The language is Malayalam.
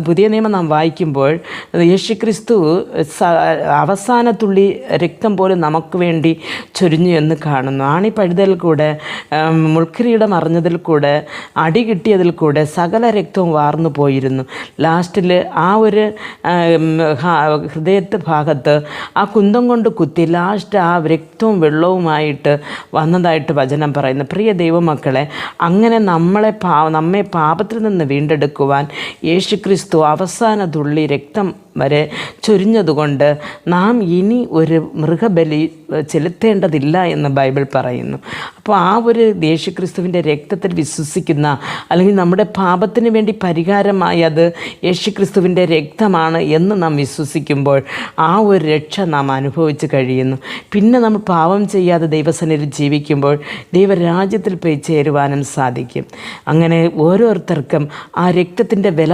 പുതിയ നിയമം നാം വായിക്കുമ്പോൾ യേശുക്രിസ്തു അവസാന തുള്ളി രക്തം പോലും നമുക്ക് വേണ്ടി ചൊരിഞ്ഞു എന്ന് കാണുന്നു. ആണിപ്പഴുതൽ കൂടെ, മുൾക്കിരീടം അറിഞ്ഞതിൽ കൂടെ, അടി കിട്ടിയതിൽ കൂടെ സകല രക്തവും വാർന്നു പോയിരുന്നു. ലാസ്റ്റിൽ ആ ഒരു ഹൃദയത്തെ ഭാഗത്ത് ആ കുന്തം കൊണ്ട് കുത്തി ലാസ്റ്റ് ആ രക്തവും വെള്ളവുമായിട്ട് വന്നതായിട്ട് വചനം പറയുന്നു. പ്രിയ ദൈവമക്കളെ, അങ്ങനെ നമ്മെ പാപത്തിൽ നിന്ന് വീണ്ടെടുക്കുവാൻ യേശുക്രിസ്തു അവസാന തുള്ളി രക്തം വരെ ചൊരിഞ്ഞതുകൊണ്ട് നാം ഇനി ഒരു മൃഗബലി ചെലുത്തേണ്ടതില്ല എന്ന് ബൈബിൾ പറയുന്നു. അപ്പോൾ ആ ഒരു യേശുക്രിസ്തുവിൻ്റെ രക്തത്തിൽ വിശ്വസിക്കുന്ന, അല്ലെങ്കിൽ നമ്മുടെ പാപത്തിന് വേണ്ടി പരിഹാരമായി അത് യേശുക്രിസ്തുവിൻ്റെ രക്തമാണ് എന്ന് നാം വിശ്വസിക്കുമ്പോൾ ആ ഒരു രക്ഷ നാം അനുഭവിച്ച് കഴിയുന്നു. പിന്നെ നമ്മൾ പാപം ചെയ്യാതെ ദൈവസന്നിധിയിൽ ജീവിക്കുമ്പോൾ ദൈവരാജ്യത്തിൽ പോയി ചേരുവാനും സാധിക്കും. അങ്ങനെ ഓരോരുത്തർക്കും ആ രക്തത്തിൻ്റെ വില